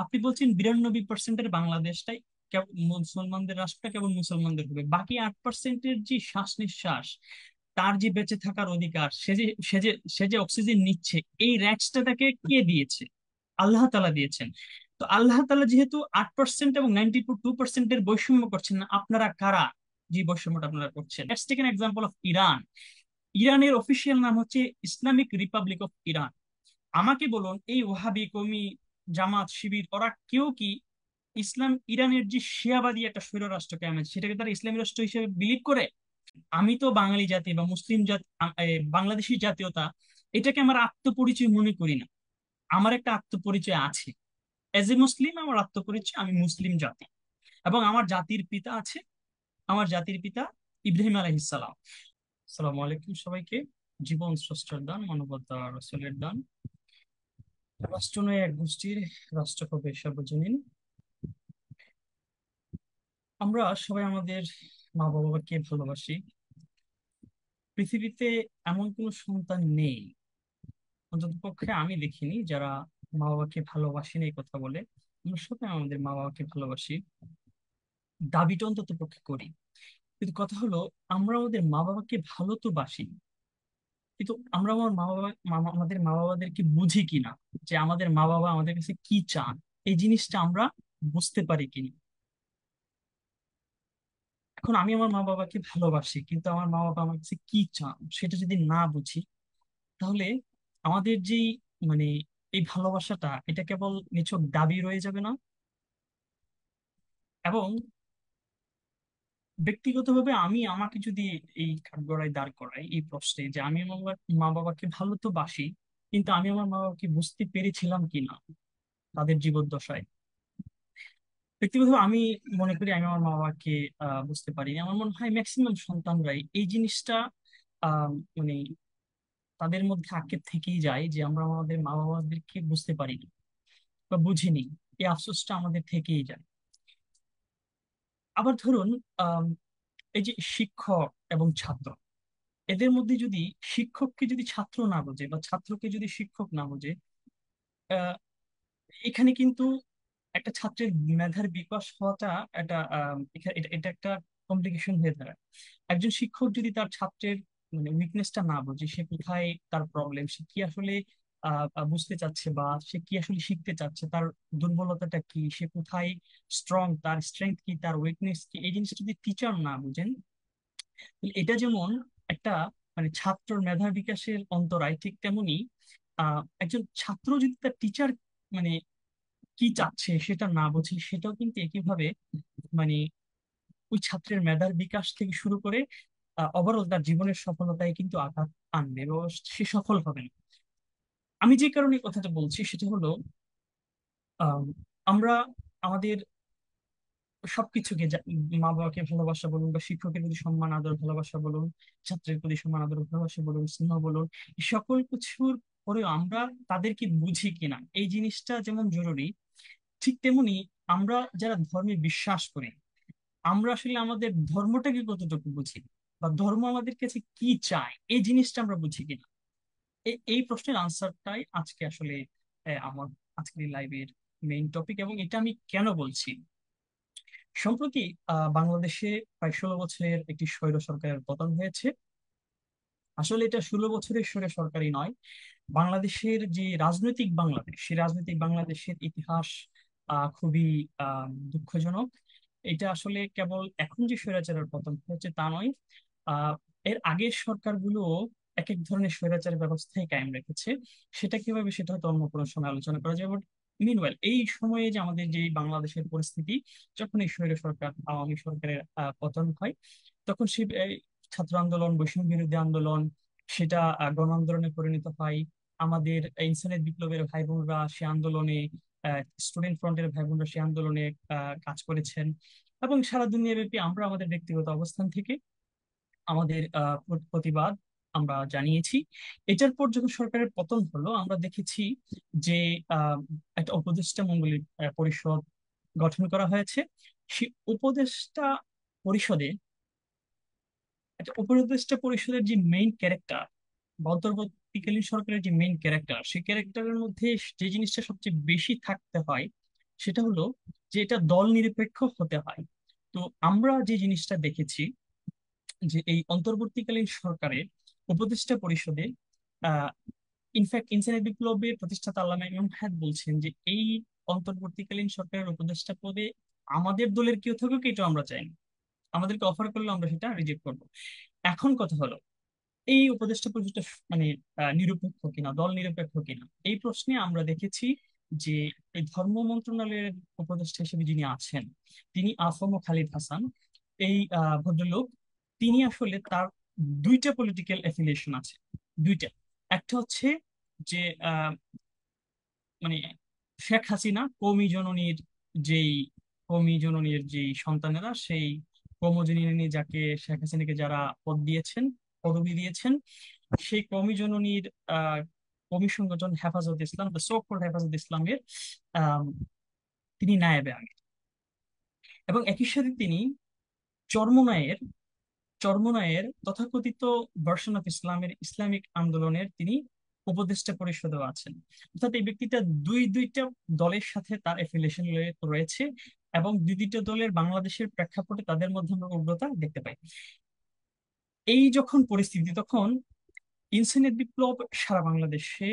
আপনি বলছেন 92%-এর বাংলাদেশটাই মুসলমানদের রাষ্ট্রটা কেবল মুসলমানদের হবে, বাকি 8%-এর যে শ্বাস নিঃশ্বাস, তার যে বেঁচে থাকার অধিকার, সে যে অক্সিজেন নিচ্ছে, এই রাইটসটা তাকে কে দিয়েছে? আল্লাহ তাআলা দিয়েছেন। তো আল্লাহ তাআলা যেহেতু 8% এবং 92% এর বৈষম্য করছেন না, আপনারা কারা যে বৈষম্যটা আপনারা করছেন? Let's take an example of Iran. ইরানের অফিসিয়াল নাম হচ্ছে ইসলামিক রিপাবলিক অফ ইরান। আমাকে বলুন, এই ওহাবি কওমি, জামাত, শিবির, ওরা কেউ কি ইরানের যে শিয়াবাদী একটা স্বৈর রাষ্ট্র কায়েম আছে, সেটাকে তারা ইসলামী রাষ্ট্র হিসেবে বিলিভ করে? আমি তো বাঙালি জাতি বা মুসলিম জাতি, বাংলাদেশি জাতীয়তা, এটাকে আমার আত্মপরিচয় মনে করি না। আমার একটা আত্মপরিচয় আছে। এজ এ মুসলিম আমার আত্মপরিচয়, আমি মুসলিম জাতি। এবং আমার জাতির পিতা আছে, আমার জাতির পিতা ইব্রাহিম আলাইহিস সালাম। আসসালামু আলাইকুম সবাইকে। জীবন স্রষ্টার দান, মানবতা রাসূলের দান। রাষ্ট্র নয় এক গোষ্ঠীর, রাষ্ট্র হবে সর্বজনীন। আমরা সবাই আমাদের মা বাবাকে ভালোবাসি। পৃথিবীতে এমন কোনো সন্তান নেই, অন্তত পক্ষে আমি দেখিনি, যারা মা বাবাকে ভালোবাসি না এই কথা বলে। আমরা সবাই আমাদের মা বাবাকে ভালোবাসি, দাবিটা অন্তত পক্ষে করি। কিন্তু কথা হলো, আমরা আমাদের মা বাবাকে ভালো তো বাসি, কিন্তু আমরা আমার মা বাবা আমাদের মা বাবাদেরকে বুঝি কিনা, যে আমাদের মা বাবা আমাদের কাছে কি চান, এই জিনিসটা আমরা বুঝতে পারি কিনা। এখন আমি আমার মা বাবাকে ভালোবাসি, কিন্তু আমার মা বাবা আমার কাছে কি চান সেটা যদি না বুঝি, তাহলে আমাদের যেই মানে এই ভালোবাসাটা, এটা কেবল নিছক দাবি রয়ে যাবে না। এবং ব্যক্তিগতভাবে আমি আমাকে যদি এই কাঠগড়ায় দাঁড় করাই এই প্রশ্নে, যে আমি আমার মা বাবাকে ভালো তো বাসি, কিন্তু আমি আমার মা বাবাকে বুঝতে পেরেছিলাম কিনা তাদের জীবদ্দশায়, ব্যক্তিগতভাবে আমি মনে করি আমি আমার মা বাবাকে বুঝতে পারিনি। আমার মনে হয় ম্যাক্সিমাম সন্তানরাই এই জিনিসটা আহ মানে তাদের মধ্যে আক্ষেপ থেকেই যায়, যে আমরা আমাদের মা বাবাদেরকে বুঝতে পারিনি বা বুঝিনি। এই আফসোসটা আমাদের থেকেই যায়। আবার ধরুন, আম, এই যে শিক্ষক এবং ছাত্র, এদের মধ্যে যদি শিক্ষককে যদি ছাত্র না বোঝে বা ছাত্রকে যদি শিক্ষক না বোঝে, আহ, এখানে কিন্তু একটা ছাত্রের মেধার বিকাশ হওয়াটা একটা এটা একটা কমপ্লিকেশন হয়ে দাঁড়ায়। একজন শিক্ষক যদি তার ছাত্রের উইকনেসটা না বোঝে, সে কোথায় তার প্রবলেম, সে কি আসলে বুঝতে চাচ্ছে, বা সে কি আসলে শিখতে চাচ্ছে, তার দুর্বলতাটা কি, সে কোথায় স্ট্রং, তার স্ট্রেংথ কি, তার উইকনেস কি, এই জিনিসটা যদি টিচার না বুঝেন, তাহলে এটা যেমন একটা ছাত্রর মেধা বিকাশের অন্তরায়, ঠিক তেমনি একজন ছাত্র যদি তার টিচার মানে কি চাচ্ছে সেটা না বোঝে, সেটাও কিন্তু একইভাবে মানে ওই ছাত্রের মেধার বিকাশ থেকে শুরু করে ওভারঅল তার জীবনের সফলতায় কিন্তু আঘাত আনবে এবং সে সফল হবে না। আমি যে কারণে এই কথাটা বলছি সেটা হলো, আম, আমরা আমাদের সবকিছুকে মা বাবাকে ভালোবাসা বলুন, বা শিক্ষকের প্রতি সম্মান আদর ভালোবাসা বলুন, ছাত্রের প্রতি সম্মান আদর ভালোবাসা বলুন, স্নেহ বলুন, এই সকল কিছুর পরেও আমরা তাদেরকে বুঝি কিনা, এই জিনিসটা যেমন জরুরি, ঠিক তেমনি আমরা যারা ধর্মে বিশ্বাস করি, আমরা আসলে আমাদের ধর্মটাকে কতটুকু বুঝি, বা ধর্ম আমাদের কাছে কি চায়, এই জিনিসটা আমরা বুঝি কিনা। এই প্রশ্নের আনসারটাই আজকে আসলে আমার আজকের লাইভের মেইন টপিক, এবং এটা আমি কেন বলছি। সম্প্রতি বাংলাদেশে প্রায় 16 বছরের একটি স্বৈর সরকারের পতন হয়েছে। আসলে এটা 16 বছরের স্বৈর সরকারই নয়, বাংলাদেশের যে রাজনৈতিক বাংলাদেশ, সেই রাজনৈতিক বাংলাদেশের ইতিহাস খুবই দুঃখজনক। এটা আসলে কেবল এখন যে স্বৈরাচারের পতন হয়েছে তা নয়, আহ এর আগের সরকারগুলো এক এক ধরনের স্বৈরাচার ব্যবস্থায় কায়েম রেখেছে। সেটা কিভাবে, সেটা হয়তো অন্য কোনো সময় আলোচনা করা যাবে। মিনওয়াইল এই সময়ে যে আমাদের যে বাংলাদেশের পরিস্থিতি, যখন এই স্বৈর সরকার আওয়ামী সরকারের পতন হয়, তখন সেই ছাত্র আন্দোলন, বৈষম্য বিরোধী আন্দোলন, সেটা গণ আন্দোলনে পরিণত হয়। আমাদের ইনসানের বিপ্লবের ভাই বোনরা সে আন্দোলনে, স্টুডেন্ট ফ্রন্টের ভাই বোনরা সে আন্দোলনে কাজ করেছেন। এবং সারা দুনিয়াব্যাপী আমরা আমাদের ব্যক্তিগত অবস্থান থেকে আমাদের প্রতিবাদ আমরা জানিয়েছি। এটার পর যখন সরকারের পতন হলো, আমরা দেখেছি যে আহ, একটা উপদেষ্টা মণ্ডলী পরিষদ গঠন করা হয়েছে। সেই উপদেষ্টা পরিষদে, একটা উপদেষ্টা পরিষদের যে মেইন ক্যারেক্টার, বা অন্তর্বর্তীকালীন সরকারের যে মেইন ক্যারেক্টার, সেই ক্যারেক্টারের মধ্যে যে জিনিসটা সবচেয়ে বেশি থাকতে হয় সেটা হলো যে এটা দল নিরপেক্ষ হতে হয়। তো আমরা যে জিনিসটা দেখেছি যে এই অন্তর্বর্তীকালীন সরকারের উপদেষ্টা পরিষদে ইনফ্যাক্ট ইনসানিয়াত বিপ্লবের প্রতিষ্ঠাতা আল্লামা ইমাম হায়াত বলছেন যে এই অন্তর্বর্তীকালীন সরকারের উপদেষ্টা পদে আমাদের দলের কেউ থাকুক এটা আমরা চাই না, আমাদেরকে অফার করলে আমরা সেটা রিজেক্ট করবো। এখন কথা হলো এই উপদেষ্টা পরিষদটা মানে নিরপেক্ষ কিনা, দল নিরপেক্ষ কিনা, এই প্রশ্নে আমরা দেখেছি যে এই ধর্ম মন্ত্রণালয়ের উপদেষ্টা হিসেবে যিনি আছেন তিনি আফম খালিদ হাসান। এই ভদ্রলোক, তিনি আসলে তার দুইটা পলিটিক্যাল অ্যাফিলিয়েশন আছে, দুইটা। একটা হচ্ছে যে আহ, মানে শেখ হাসিনা কৌমি জননীর যেই সন্তানেরা, সেই কৌমজননী যাকে শেখ হাসিনাকে যারা পদ দিয়েছেন, পদবি দিয়েছেন, সেই কওমি জননীর কওমি সংগঠন হেফাজত ইসলাম, দ্য সো কল্ড হেফাজত ইসলামের আম, তিনি নায়েবে আমির। এবং একই সাথে তিনি চরমোনাইয়ের চরমোনাইয়ের তথাকথিত ভার্সন অফ ইসলামের ইসলামিক আন্দোলনের তিনি উপদেষ্টা পরিষদেও আছেন। অর্থাৎ এই ব্যক্তিটা দুইটা দলের সাথে তার এফিলিয়েশন রয়েছে, এবং দুইটা দলের বাংলাদেশের প্রেক্ষাপটে তাদের মধ্যে আমরা উগ্রতা দেখতে পাই। এই যখন পরিস্থিতি, তখন ইনসানিয়ত বিপ্লব সারা বাংলাদেশে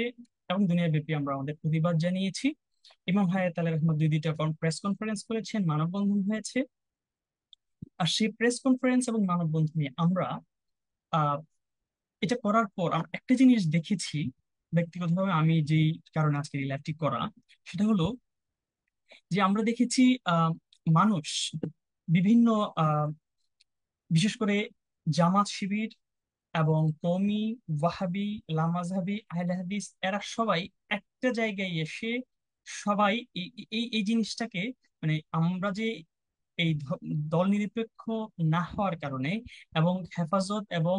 এবং দুনিয়াব্যাপী আমরা আমাদের প্রতিবাদ জানিয়েছি। ইমাম হায়াত আলী রহমত দুইটা প্রেস কনফারেন্স করেছেন, মানববন্ধন হয়েছে। আর সেই প্রেস কনফারেন্স এবং মানববন্ধনে আমরা আহ এটা করার পর আমরা একটা জিনিস দেখেছি, ব্যক্তিগতভাবে আমি যেই কারণে আজকে এই লাইভটি করা, সেটা হলো যে আমরা দেখেছি আহ মানুষ বিভিন্ন আহ বিশেষ করে জামাত শিবির এবং কওমি, ওয়াহাবি, লামাযহাবি, আহলে হাদিস, এরা সবাই একটা জায়গায় এসে সবাই এই এই এই জিনিসটাকে, মানে আমরা যে এই দল নিরপেক্ষ না হওয়ার কারণে এবং হেফাজত এবং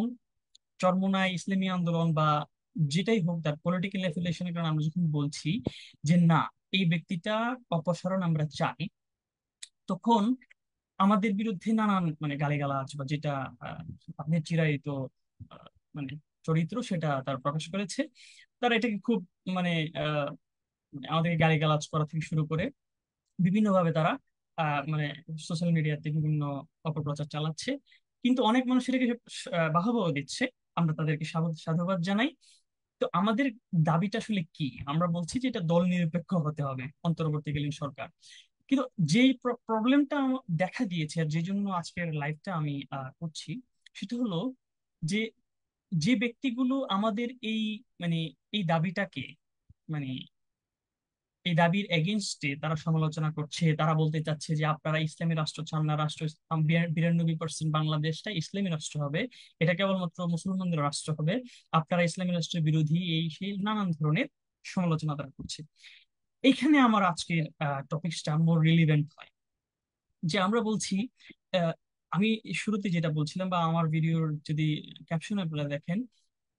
চরমোনাই ইসলামী আন্দোলন বা যেটাই হোক তার পলিটিক্যাল অ্যাফিলিয়েশনের কারণে আমরা যখন বলছি যে না, এই ব্যক্তিটা অপসারণ আমরা চাই, তখন আমাদের বিরুদ্ধে নানান মানে গালিগালাজ বা যেটা আহ, আপনার চিরায়ত আহ, মানে চরিত্র সেটা তার প্রকাশ করেছে। তারা এটাকে খুব মানে আহ, আমাদেরকে গালিগালাজ করা থেকে শুরু করে বিভিন্নভাবে তারা মানে সোশ্যাল মিডিয়াতে বিভিন্ন অপপ্রচার চালাচ্ছে। কিন্তু অনেক মানুষ এটাকে বাহবাও দিচ্ছে, আমরা তাদেরকে সাধুবাদ জানাই। তো আমাদের দাবিটা আসলে কি? আমরা বলছি যে এটা দল নিরপেক্ষ হতে হবে অন্তর্বর্তীকালীন সরকার। কিন্তু যেই প্রবলেমটা দেখা দিয়েছে আর যে জন্য আজকের লাইভটা আমি করছি, সেটা হলো যে যে ব্যক্তিগুলো আমাদের এই মানে এই দাবিটাকে মানে এই দাবির এগেনস্টে তারা সমালোচনা করছে, তারা বলতে চাচ্ছে যে আপনারা ইসলামী রাষ্ট্র চান না, 92% বাংলাদেশটা ইসলামী রাষ্ট্র হবে, এটা কেবলমাত্র মুসলমানদের রাষ্ট্র হবে, আপনারা ইসলামী রাষ্ট্রের বিরোধী, এই সেই নানান ধরনের সমালোচনা তারা করছে। এইখানে আমার আজকের টপিকসটা মোর রিলিভেন্ট হয়, যে আমরা বলছি আহ, আমি শুরুতে যেটা বলছিলাম বা আমার ভিডিওর যদি ক্যাপশন আপনারা দেখেন,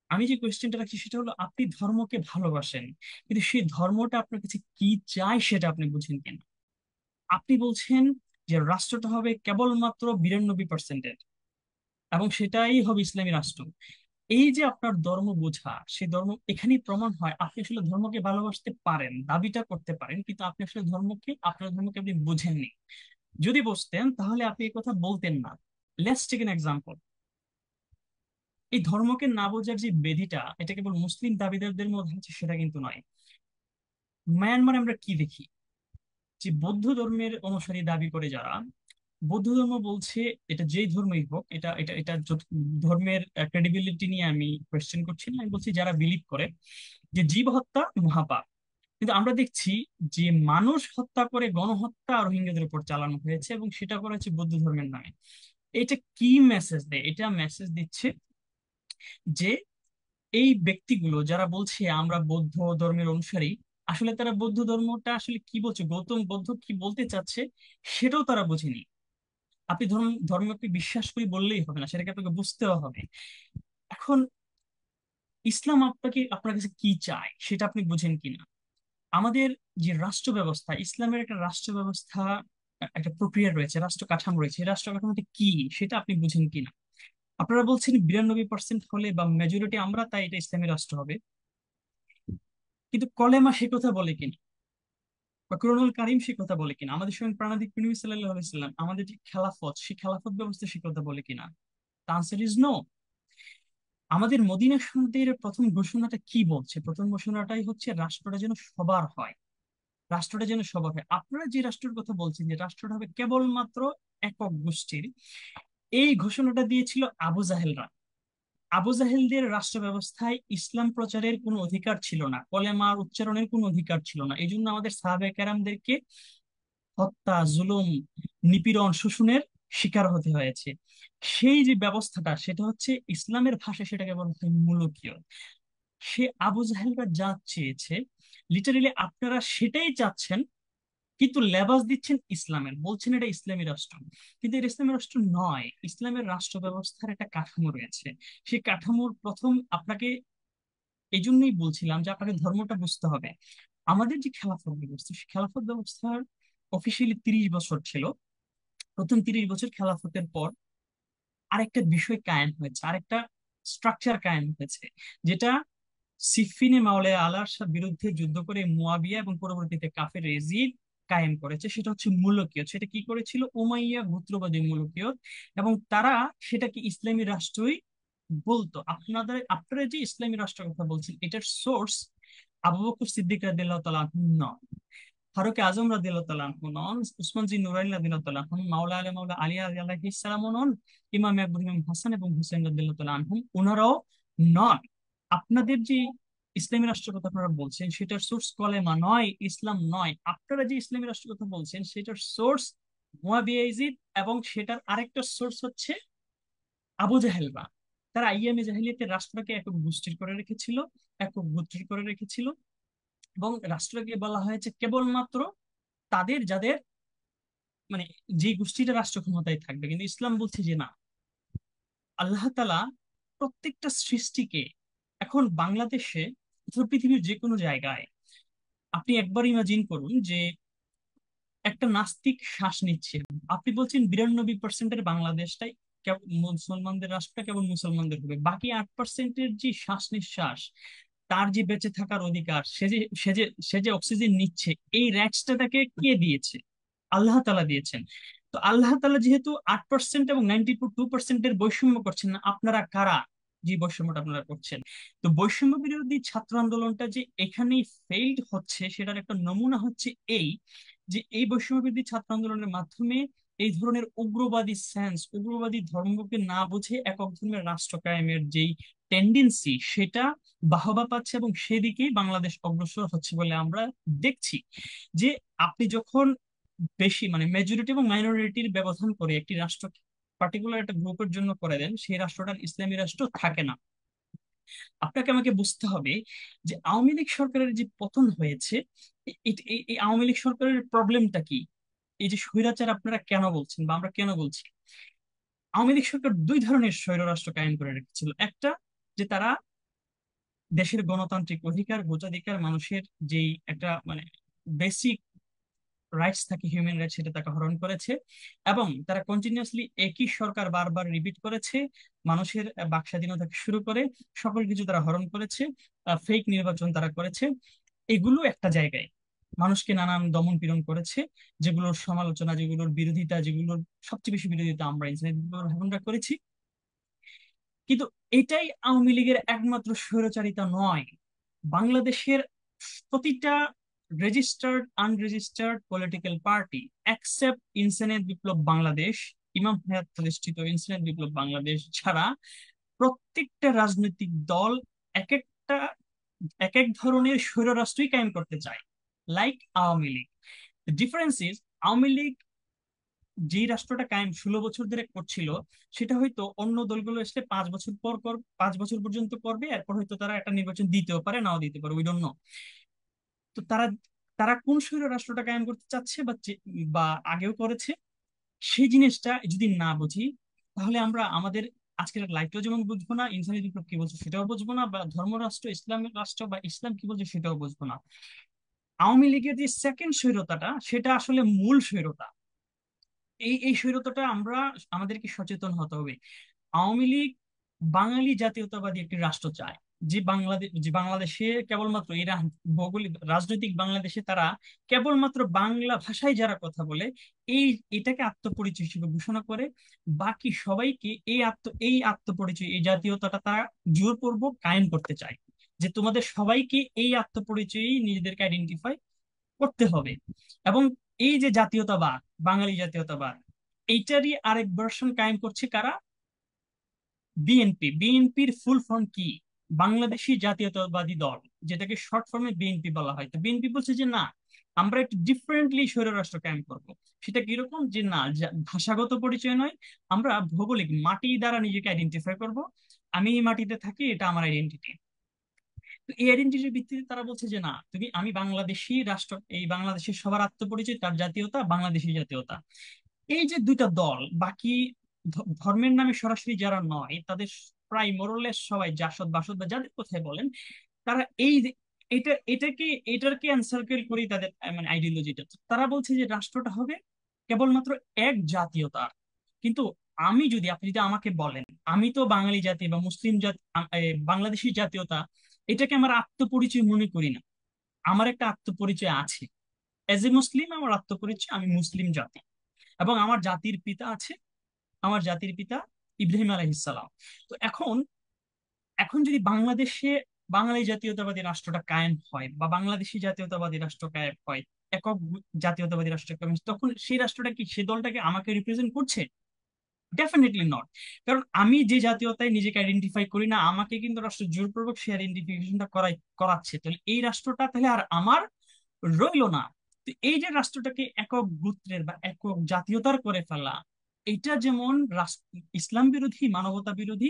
আমি যে কোয়েশ্চেনটা রাখছি সেটা হলো আপনি ধর্মকে ভালোবাসেন, কিন্তু সেই ধর্মটা আপনার কাছে কি চাই সেটা আপনি বুঝেন কিনা। আপনি বলছেন যে রাষ্ট্রটা হবে কেবলমাত্র 92%-এর এবং সেটাই হবে ইসলামী রাষ্ট্র। এই যে আপনার ধর্ম বোঝা, সেই ধর্ম এখানেই প্রমাণ হয় আপনি আসলে ধর্মকে ভালোবাসতে পারেন, দাবিটা করতে পারেন, কিন্তু আপনি আসলে আপনার ধর্মকে আপনি বুঝেননি। যদি বুঝতেন তাহলে আপনি এই কথা বলতেন না। Let's take an example. এই ধর্মকে না বোঝার যে বেধিটা, এটা কেবল মুসলিম দাবিদারদের মধ্যে আছে সেটা কিন্তু নয়। মায়ানমারে আমরা কি দেখি, যে বৌদ্ধ ধর্মের অনুসারী দাবি করে যারা, বৌদ্ধ ধর্ম বলছে, এটা যেই ধর্মই হোক, এটা এটা এটা ধর্মের ক্রেডিবিলিটি নিয়ে আমি কোয়েশ্চেন করছি না, আমি বলছি যারা বিলিভ করে যে জীব হত্যা মহাপাপ। কিন্তু আমরা দেখছি যে মানুষ হত্যা করে গণহত্যা রোহিঙ্গাদের উপর চালানো হয়েছে, এবং সেটা করা হচ্ছে বৌদ্ধ ধর্মের নামে। এটা কি মেসেজ দেয়? এটা মেসেজ দিচ্ছে যে এই ব্যক্তিগুলো যারা বলছে আমরা বৌদ্ধ ধর্মের অনুসারী, আসলে তারা বৌদ্ধ ধর্মটা আসলে কি বলছে, গৌতম বুদ্ধ কি বলতে চাচ্ছে সেটাও তারা বোঝেনি। আপনি ধর্ম ধর্মকে বিশ্বাস করি বললেই হবে না, সেটাকে আপনাকে বুঝতেও হবে। এখন ইসলাম আপনার কাছে কি চায় সেটা আপনি বুঝেন কিনা। আমাদের যে রাষ্ট্র ব্যবস্থা, ইসলামের একটা রাষ্ট্র ব্যবস্থা, একটা প্রক্রিয়া রয়েছে, রাষ্ট্র কাঠামো রয়েছে, এই রাষ্ট্র কাঠামোটা কি সেটা আপনি বুঝেন কিনা। আপনারা বলছেন 92% হলে বা মেজরিটি আমরা, তাই এটা ইসলামী রাষ্ট্র হবে, কিন্তু কলেমা সে কথা বলে কিনা? বা কোরআনুল কারিম সে কথা বলে কিনা, আমাদের স্বয়ং প্রাণাদিক নবী সাল্লাল্লাহু আলাইহি সাল্লাম আমাদের যে খেলাফত, সেই খেলাফত ব্যবস্থা সে কথা বলে কিনা? Answer is no. আমাদের মদিনা সনদের প্রথম ঘোষণাটা কি বলছে? প্রথম ঘোষণাটাই হচ্ছে রাষ্ট্রটা যেন সবার হয়, রাষ্ট্রটা যেন সবার হয়। আপনারা যে রাষ্ট্রের কথা বলছেন যে রাষ্ট্রটা হবে কেবলমাত্র একক গোষ্ঠীর, এই ঘোষণাটা দিয়েছিল আবু জাহেলরা। আবু জাহেলদের রাষ্ট্র ব্যবস্থায় ইসলাম প্রচারের কোনো অধিকার ছিল না, কলেমার উচ্চারণের কোনো অধিকার ছিল না। এই জন্য আমাদের সাহাবায়ে কেরামদেরকে হত্যা, জুলুম, নিপীড়ন, শোষণের শিকার হতে হয়েছে। সেই যে ব্যবস্থাটা, সেটা হচ্ছে ইসলামের ভাষায় সেটাকে বলা হয় মুলুকিয়ত। সে আবু জাহেলরা যা চেয়েছে, লিটারেলি আপনারা সেটাই চাচ্ছেন, কিন্তু লেবাস দিচ্ছেন ইসলামের, বলছেন এটা ইসলামী রাষ্ট্র। কিন্তু এটা ইসলামী রাষ্ট্র নয়। ইসলামের রাষ্ট্র ব্যবস্থার একটা কাঠামো রয়েছে। সেই কাঠামোর প্রথম আপনাকে, এই জন্যই বলছিলাম যে আপনাকে ধর্মটা বুঝতে হবে। আমাদের যে খেলাফত ব্যবস্থা, সেই খেলাফত ব্যবস্থার অফিসিয়ালি 30 বছর ছিল। প্রথম 30 বছর খেলাফতের পর আরেকটা বিষয় কায়েম হয়েছে, আরেকটা স্ট্রাকচার কায়েম হয়েছে, যেটা সিফিনে মাওলানা আলার বিরুদ্ধে যুদ্ধ করে মুয়াবিয়া এবং পরবর্তীতে কাফের এজিদ কায়েম করেছে। সেটা হচ্ছে মুলকিয়ত। সেটা কি করেছিল? উমাইয়া গোত্রবাদী মুলকিয়ত। এবং তারা সেটাকে ইসলামী রাষ্ট্রই বলতো। আপনারা যে ইসলামী রাষ্ট্রের কথা বলছেন, এটার সোর্স আবু বকর সিদ্দিক রাদিয়াল্লাহু তাআলা আনহু নন, ফারুক আজম রাদিয়াল্লাহু তাআলা আনহু নন, উসমান জি নুরাইন রাদিয়াল্লাহু তাআলা আনহু, মাওলা আলী আলাইহিস সালামও নন, ইমাম ইব্রাহিম হাসান এবং হুসেন রাদিয়াল্লাহু তাআলা আনহুম ওনারাও নন। আপনাদের যে ইসলামী রাষ্ট্রের কথা আপনারা বলছেন, সেটার সোর্স কলেমা নয়, ইসলাম নয়। আপনারা যে ইসলামী রাষ্ট্রের কথা বলছেন, সেটার সোর্স মুয়াবিয়া ইয়াজিদ, এবং সেটার আরেকটা সোর্স হচ্ছে আবু জাহেলরা। তারা আইয়ামে জাহেলিয়াতের রাষ্ট্রটাকে একক গোষ্ঠীর করে রেখেছিল, একক গোত্রীর করে রেখেছিল। এবং রাষ্ট্রকে বলা হয়েছে কেবলমাত্র তাদের যাদের, মানে যে গোষ্ঠীটা রাষ্ট্র ক্ষমতায় থাকবে। কিন্তু ইসলাম বলছে যে না, আল্লাহ তাআলা প্রত্যেকটা সৃষ্টিকে, এখন বাংলাদেশে অথবা পৃথিবীর যে কোনো জায়গায়, আপনি একবার ইমাজিন করুন যে একটা নাস্তিক শ্বাস নিচ্ছে। আপনি বলছেন 92%-এর বাংলাদেশটাই মুসলমানদের রাষ্ট্রটা কেবল মুসলমানদের হবে, বাকি 8%-এর যে শ্বাস নিঃশ্বাস, তার যে বেঁচে থাকার অধিকার, সে যে অক্সিজেন নিচ্ছে, এই রাইটসটা তাকে কে দিয়েছে? আল্লাহ তাআলা দিয়েছেন। তো আল্লাহ তাআলা যেহেতু 8% এবং 92% বৈষম্য করছেন না, আপনারা কারা যে বৈষম্যটা আপনারা করছেন? তো বৈষম্য বিরোধী ছাত্র আন্দোলনটা যে এখানেই ফেইল্ড হচ্ছে, সেটার একটা নমুনা হচ্ছে এই, যে এই বৈষম্য বিরোধী ছাত্র আন্দোলনের মাধ্যমে এই ধরনের উগ্রবাদী সেন্স, উগ্রবাদী ধর্মকে না বুঝে একক ধর্মের রাষ্ট্র কায়েমের যেই টেন্ডেন্সি, সেটা বাহবা পাচ্ছে এবং সেদিকেই বাংলাদেশ অগ্রসর হচ্ছে বলে আমরা দেখছি। যে আপনি যখন বেশি, মানে মেজরিটি এবং মাইনরিটির ব্যবধান করে একটি রাষ্ট্র পার্টিকুলার একটা গ্রুপের জন্য করে দেন, সেই রাষ্ট্রটার ইসলামী রাষ্ট্র থাকে না। আপনাকে আমাকে বুঝতে হবে যে আওয়ামী লীগ সরকারের যে পতন হয়েছে, এই আওয়ামী লীগ সরকারের প্রবলেমটা কি? এই যে স্বৈরাচার আপনারা কেন বলছেন বা আমরা কেন বলছি? আওয়ামী লীগ সরকার দুই ধরনের স্বৈর রাষ্ট্র কায়েম করে রেখেছিল। একটা, যে তারা দেশের গণতান্ত্রিক অধিকার, ভোটাধিকার, মানুষের যেই একটা মানে বেসিক রাইটস থাকে, হিউম্যান রাইটস, সেটা তাকে হরণ করেছে। এবং তারা কন্টিনিউয়াসলি একই সরকার বারবার রিপিট করেছে, মানুষের বাক স্বাধীনতা থেকে শুরু করে সকল কিছু তারা হরণ করেছে। ফেক নির্বাচন তারা করেছে। এগুলো একটা জায়গায় মানুষকে নানান দমন পীড়ন করেছে, যেগুলোর সমালোচনা, যেগুলোর বিরোধিতা, যেগুলোর সবচেয়ে বেশি বিরোধিতা আমরা ইনসানিয়ত বিপ্লবের ভাবনরা করেছি। কিন্তু এটাই আওয়ামী লীগের একমাত্র স্বৈরচারিতা নয়। বাংলাদেশের প্রতিটা registered unregistered political party, accept Insaniyat Biplob Bangladesh, Imam Hayat প্রতিষ্ঠিত ইনসানিয়ত বিপ্লব বাংলাদেশ ছাড়া, প্রত্যেকটা রাজনৈতিক দল এক একটা এক এক ধরনের স্বৈররাষ্ট্রই কায়েম করতে চায়, like Awami League. Difference is, Awami League যেই রাষ্ট্রটা কায়েম 16 বছর ধরে করছিল, সেটা হয়তো অন্য দলগুলো এসে 5 বছর পর 5 বছর পর্যন্ত করবে, এরপর হয়তো তারা একটা নির্বাচন দিতেও পারে, নাও দিতে পারে, উই ডোন্ট নো। তো তারা তারা কোন স্বৈর রাষ্ট্রটা কায়েম করতে চাচ্ছে বা বা আগেও করেছে, সেই জিনিসটা যদি না বুঝি, তাহলে আমরা আমাদের আজকের লাইফটাও যেমন বুঝবো না, ইনসানি বিপ্লব কি বলছে সেটাও বুঝবো না, বা ধর্মরাষ্ট্র, ইসলামের রাষ্ট্র বা ইসলাম কি বলছে সেটাও বুঝবো না। আওয়ামী লীগের যে সেকেন্ড স্বৈরতাটা, সেটা আসলে মূল স্বৈরতা। এই স্বৈরতাটা আমরা, আমাদেরকে সচেতন হতে হবে। আওয়ামী লীগ বাঙালি জাতীয়তাবাদী একটি রাষ্ট্র চায়, যে বাংলাদেশে কেবলমাত্র এরা ভৌগোলিক রাজনৈতিক বাংলাদেশে তারা কেবলমাত্র বাংলা ভাষায় যারা কথা বলে এই এটাকে আত্মপরিচয় হিসেবে ঘোষণা করে, বাকি সবাইকে এই আত্মপরিচয়, এই জাতীয়তাটা তারা জোরপূর্বক কায়েম করতে চায়, যে তোমাদের সবাইকে এই আত্মপরিচয়ই নিজেদেরকে আইডেন্টিফাই করতে হবে। এবং এই যে জাতীয়তাবাদ, বাঙালি জাতীয়তাবাদ, এইটারই আরেক ভার্সন কায়েম করছে কারা? বিএনপি। বিএনপির ফুল ফর্ম কি? বাংলাদেশি জাতীয়তাবাদী দল, যেটাকে শর্ট ফর্মে বিএনপি বলা হয়। তো বিএনপি বলছে যে না, আমরা একটু ডিফারেন্টলি স্বৈররাষ্ট্র কায়েম করব। সেটা কিরকম? যে না, ভাষাগত পরিচয় নয়, আমরা ভৌগোলিক মাটি দ্বারা নিজেকে আইডেন্টিফাই করব। আমি এই মাটিতে থাকি, এটা আমার আইডেন্টিটি। তো এই আইডেন্টিটির ভিত্তিতে তারা বলছে যে না, আমি বাংলাদেশি রাষ্ট্র, এই বাংলাদেশের সবার আত্মপরিচয়, তার জাতীয়তা, বাংলাদেশি জাতীয়তা। এই যে দুইটা দল, বাকি ধর্মের নামে সরাসরি যারা নয়, তাদের প্রায় মোরলেস সবাই জাসদ বাসদ বা যাদের কোথায় বলেন, তারা এই যে এটাকে এনসার্কেল করেই তাদের মানে আইডিওলজিটা। তারা বলছে যে রাষ্ট্রটা হবে কেবলমাত্র এক জাতীয়তা। কিন্তু আপনি যদি আমাকে বলেন, আমি তো বাঙালি জাতি বা মুসলিম জাতি, বাংলাদেশি জাতীয়তা, এটাকে আমার আত্মপরিচয় মনে করি না। আমার একটা আত্মপরিচয় আছে। এজ এ মুসলিম আমার আত্মপরিচয়, আমি মুসলিম জাতি। এবং আমার জাতির পিতা আছে, আমার জাতির পিতা ইব্রাহিম আলাইহিসসালাম। তো এখন এখন যদি বাংলাদেশে বাঙালি জাতীয়তাবাদী রাষ্ট্রটা কায়েম হয়, বা বাংলাদেশি জাতীয়তাবাদী রাষ্ট্র কায়েম হয়, একক জাতীয়তাবাদী রাষ্ট্র কায়েম হয়, তখন সেই রাষ্ট্রটা কি, সে দলটাকে আমাকে রিপ্রেজেন্ট করছে? Definitely not. কারণ আমি যে জাতীয়তায় নিজেকে আইডেন্টিফাই করি না, আমাকে কিন্তু রাষ্ট্র জোরপূর্বক সেই আইডেন্টিফিকেশনটা করাচ্ছে। তাহলে এই রাষ্ট্রটা তাহলে আর আমার রইলো না। তো এই যে রাষ্ট্রটাকে একক গোত্রের বা একক জাতীয়তার করে ফেলা, এটা যেমন ইসলাম বিরোধী, মানবতা বিরোধী,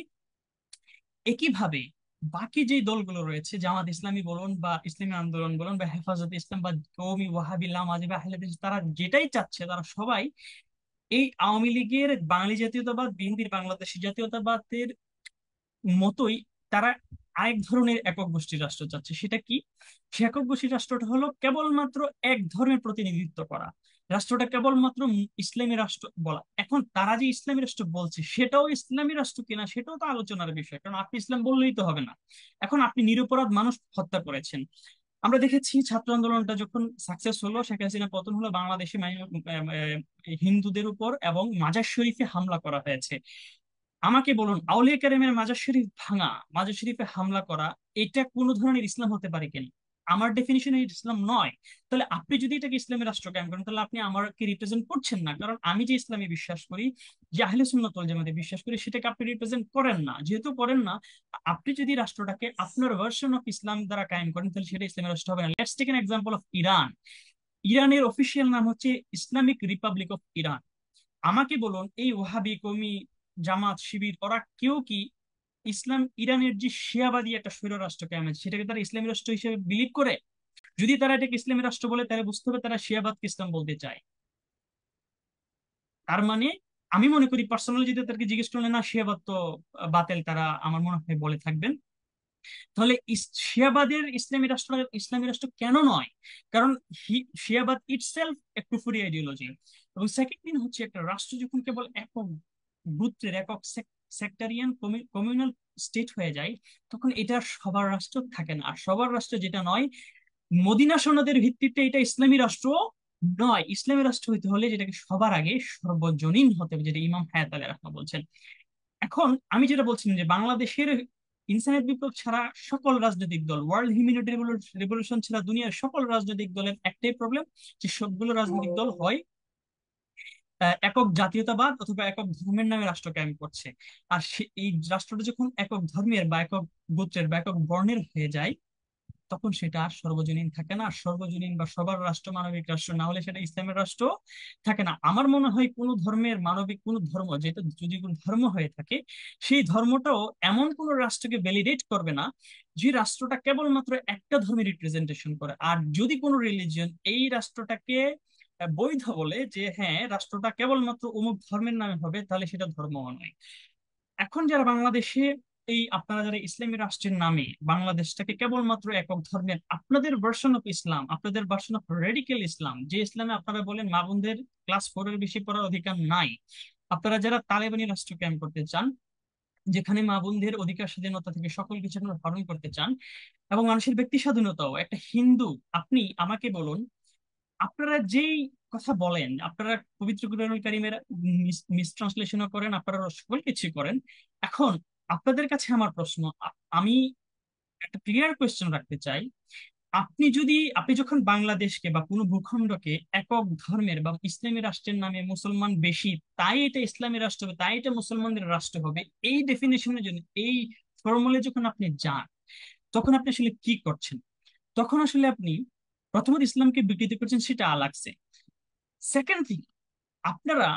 একইভাবে বাকি যে দলগুলো রয়েছে, জামাত ইসলামী বলুন বা ইসলামী আন্দোলন বলুন বা হেফাজত ইসলাম বা কওমি ওয়াহাবি লামাজি বা আহলে হাদিস, তারা যেটাই চাচ্ছে, তারা সবাই এই আওয়ামী লীগের বাঙালি জাতীয়তাবাদ, বিএনপির বাংলাদেশী জাতীয়তাবাদের মতোই তারা আরেক ধরনের একক গোষ্ঠীর রাষ্ট্র চাচ্ছে। সেটা কি? সে একক গোষ্ঠীর রাষ্ট্রটা হলো কেবলমাত্র এক ধর্মের প্রতিনিধিত্ব করা। রাষ্ট্রটা কেবলমাত্র ইসলামী রাষ্ট্র বলা। এখন তারা যে ইসলামী রাষ্ট্র বলছে, সেটাও ইসলামী রাষ্ট্র কিনা সেটাও তো আলোচনার বিষয়, কারণ আপনি ইসলাম বললেই তো হবে না। এখন আপনি নিরপরাধ মানুষ হত্যা করেছেন। আমরা দেখেছি ছাত্র আন্দোলনটা যখন সাকসেস হলো, শেখ হাসিনা পতন হলো, বাংলাদেশে হিন্দুদের উপর এবং মাজার শরীফে হামলা করা হয়েছে। আমাকে বলুন, আউলিয়া কারিমের মাজার শরীফ ভাঙা, মাজার শরীফে হামলা করা, এটা কোন ধরনের ইসলাম হতে পারে কিনা? আমার ডেফিনিশনে ইসলাম নয়। তাহলে আপনি যদি এটাকে ইসলামের রাষ্ট্র কায়েম করেন, তাহলে আপনি আমাকে রিপ্রেজেন্ট করছেন না। কারণ আমি যে ইসলামে বিশ্বাস করি, যে আহলে সুন্নাত ওয়াল জামাতে বিশ্বাস করি, সেটাকে আপনি রিপ্রেজেন্ট করেন না। যেহেতু করেন না, আপনি যদি রাষ্ট্রটাকে আপনার ভার্সন অফ ইসলাম দ্বারা কায়েম করেন, তাহলে সেটা ইসলামের রাষ্ট্র হবে না। Let's take an example of Iran. ইরানের অফিসিয়াল নাম হচ্ছে ইসলামিক রিপাবলিক অফ ইরান। আমাকে বলুন, এই ওহাবি কওমি, জামাত, শিবির, ওরা কেউ কি ইরানের যে শিয়াবাদী একটা স্বৈর রাষ্ট্র কায়েম আছে, সেটাকে তারা ইসলামী রাষ্ট্র হিসেবে বিলিভ করে? যদি তারা এটাকে ইসলামী রাষ্ট্র বলে, তাহলে বুঝতে হবে তারা শিয়াবাদকে ইসলাম বলতে চায়। তার মানে আমি মনে করি, পার্সোনালি যদি তাদেরকে জিজ্ঞেস করলে, না শিয়াবাদ তো বাতিল, তারা আমার মনে হয় বলে থাকবেন। তাহলে শিয়াবাদের ইসলামী রাষ্ট্র কেন নয়? কারণ শিয়াবাদ ইটসেলফ এক কুফরি আইডিওলজি। এবং সেকেন্ড দিন হচ্ছে, একটা রাষ্ট্র যখন কেবল একক গোত্রের, একক সেক্টারিয়ান কমিউনাল স্টেট হয়ে যায়, তখন এটা আর সবার রাষ্ট্র থাকে না। আর সবার রাষ্ট্র যেটা নয়, মদিনা সনদের ভিত্তিতে এটা ইসলামী রাষ্ট্র নয়। ইসলামী রাষ্ট্র হইতে হলে যেটাকে সবার আগে সর্বজনীন হতে হবে, যেটা ইমাম হায়াত আলী রাহমা বলছেন। এখন আমি যেটা বলছিলাম, যে বাংলাদেশের ইনসানিয়ত বিপ্লব ছাড়া সকল রাজনৈতিক দল, ওয়ার্ল্ড হিউম্যানিটি রেভলিউশন ছাড়া দুনিয়ার সকল রাজনৈতিক দলের একটাই প্রবলেম, যে সবগুলো রাজনৈতিক দল হয় একক জাতীয়তাবাদ অথবা একক ধর্মের নামে রাষ্ট্র কায়েম করছে। আর এই রাষ্ট্রটা যখন একক ধর্মের বা একক গোত্রের বা একক বর্ণের হয়ে যায়, তখন সেটা আর সর্বজনীন থাকে না। আর সর্বজনীন বা সবার রাষ্ট্র, মানবিক রাষ্ট্র না হলে সেটা ইসলামের রাষ্ট্র থাকে না। আমার মনে হয় কোন ধর্মের, মানবিক কোন ধর্ম, যেটা যদি কোন ধর্ম হয়ে থাকে, সেই ধর্মটাও এমন কোন রাষ্ট্রকে ভ্যালিডেট করবে না যে রাষ্ট্রটা কেবলমাত্র একটা ধর্মের রিপ্রেজেন্টেশন করে। আর যদি কোনো রিলিজিয়ন এই রাষ্ট্রটাকে বৈধ বলে, যে হ্যাঁ রাষ্ট্রটা কেবলমাত্র অমুক ধর্মের নামে হবে, তাহলে সেটা ধর্ম নয়। এখন যারা বাংলাদেশে, আপনারা যারা ইসলামী রাষ্ট্রের নামে বাংলাদেশটাকে কেবলমাত্র একক ধর্মের, আপনাদের ভার্সন অফ ইসলাম, আপনাদের ভার্সন অফ রেডিক্যাল ইসলাম, যে ইসলামে আপনারা বলেন মা বোনদের ক্লাস 4 এর বেশি পড়ার অধিকার নাই, আপনারা যারা তালেবানি রাষ্ট্র কায়েম করতে চান, যেখানে মা বোনদের অধিকার স্বাধীনতা থেকে সকল কিছু আপনারা হরণ করতে চান, এবং মানুষের ব্যক্তি স্বাধীনতাও। একটা হিন্দু, আপনি আমাকে বলুন, আপনারা যেই কথা বলেন, আপনারা পবিত্র কুরআনুল কারীমের মিসট্রান্সলেশনও করেন, আপনারা সকল কিছু করেন। এখন আপনাদের কাছে আমার প্রশ্ন, আমি একটা ক্লিয়ার কোয়েশ্চেন রাখতে চাই। আপনি যখন বাংলাদেশকে বা কোনো ভূখণ্ডকে একক ধর্মের বা ইসলামী রাষ্ট্রের নামে মুসলমান বেশি, তাই এটা ইসলামী রাষ্ট্র হবে, তাই এটা মুসলমানদের রাষ্ট্র হবে, এই ডেফিনেশনের জন্য, এই ফর্মুলে যখন আপনি যান, তখন আপনি আসলে কি করছেন? তখন আসলে আপনি প্রথমত ইসলামকে বিকৃতি করছেন, সেটা আলাগছে। সেকেন্ড থিং, আপনারা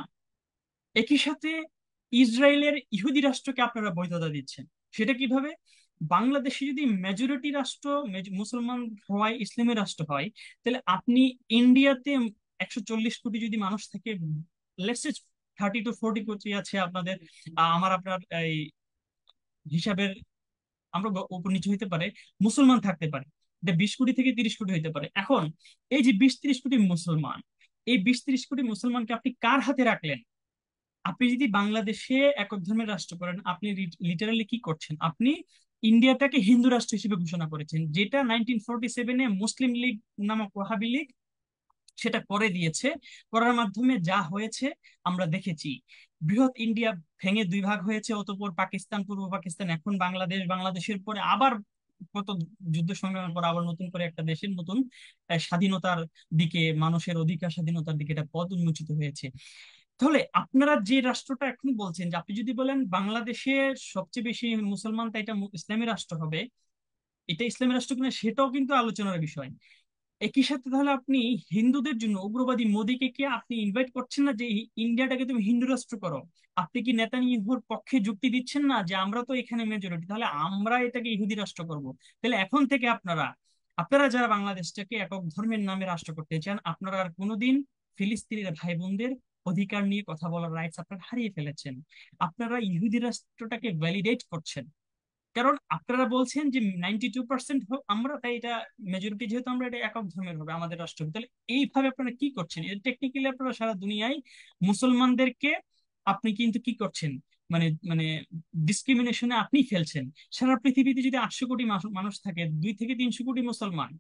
একই সাথে ইসরায়েলের ইহুদি রাষ্ট্রকে আপনারা বৈধতা দিচ্ছেন। সেটা কিভাবে? বাংলাদেশে যদি মেজরিটি রাষ্ট্র মুসলমান হয়, ইসলামী রাষ্ট্র হয়, তাহলে আপনি ইন্ডিয়াতে 140 কোটি যদি মানুষ থাকে, লেটস সে 30 to 40 কোটি আছে আপনাদের, আমার আপনার এই হিসাবের, আমরা উপর নিচে হইতে পারে, মুসলমান থাকতে পারে, এটা 20 কোটি থেকে 30 কোটি হইতে পারে। এখন এই যে 20-30 কোটি মুসলমান, এই 20-30 কোটি মুসলমানকে আপনি কার হাতে রাখলেন? আপনি যদি বাংলাদেশে একক ধর্মের রাষ্ট্র করেন, আপনি লিটারালি কি করছেন? আপনি ইন্ডিয়াটাকে হিন্দু রাষ্ট্র হিসেবে ঘোষণা করেছেন, যেটা 1947-এ মুসলিম লীগ নামক ওয়াহাবি লীগ সেটা করে দিয়েছে। করার মাধ্যমে যা হয়েছে আমরা দেখেছি। বৃহৎ ইন্ডিয়া ভেঙে দুই ভাগ হয়েছে, অতঃপর পাকিস্তান, পূর্ব পাকিস্তান, এখন বাংলাদেশ, বাংলাদেশের পরে আবার কত যুদ্ধ সংগ্রামের পর আবার নতুন করে একটা দেশের নতুন স্বাধীনতার দিকে, মানুষের অধিকার স্বাধীনতার দিকে এটা পথ উন্মোচিত হয়েছে। তাহলে আপনারা যে রাষ্ট্রটা এখন বলছেন, যে আপনি যদি বলেন বাংলাদেশে সবচেয়ে বেশি মুসলমান, তাই এটা ইসলামী রাষ্ট্র হবে, এটা ইসলামী রাষ্ট্র কিনা সেটাও কিন্তু আলোচনার বিষয়। একই সাথে তাহলে আপনি হিন্দুদের জন্য উগ্রবাদী মোদীকে কি আপনি ইনভাইট করছেন না, যে ইন্ডিয়াটাকে তুমি হিন্দু রাষ্ট্র করো? আপনি কি নেতানিয়াহুর পক্ষে যুক্তি দিচ্ছেন না, যে আমরা তো এখানে মেজরিটি, তাহলে আমরা এটাকে ইহুদি রাষ্ট্র করব? তাহলে এখন থেকে আপনারা, আপনারা যারা বাংলাদেশটাকে একক ধর্মের নামে রাষ্ট্র করতে চান, আপনারা আর কোনোদিন ফিলিস্তিনের ভাই বোনদের অধিকার নিয়ে কথা বলার রাইটস আপনারা হারিয়ে ফেলেছেন। আপনারা ইহুদি রাষ্ট্রটাকে ভ্যালিডেট করছেন, কারণ আপনারা বলছেন যে 92% আমরা, তাই এটা মেজরিটি, যেহেতু আমরা এটা একক ধর্মের হবে আমাদের রাষ্ট্র হবে। তাহলে এইভাবে আপনারা কি করছেন? এটা টেকনিক্যালি আপনারা সারা দুনিয়ায় মুসলমানদেরকে আপনি কিন্তু কি করছেন, মানে মানে ডিসক্রিমিনেশনে আপনি ফেলছেন। সারা পৃথিবীতে যদি 800 কোটি মানুষ থাকে, 2 থেকে 300 কোটি মুসলমান,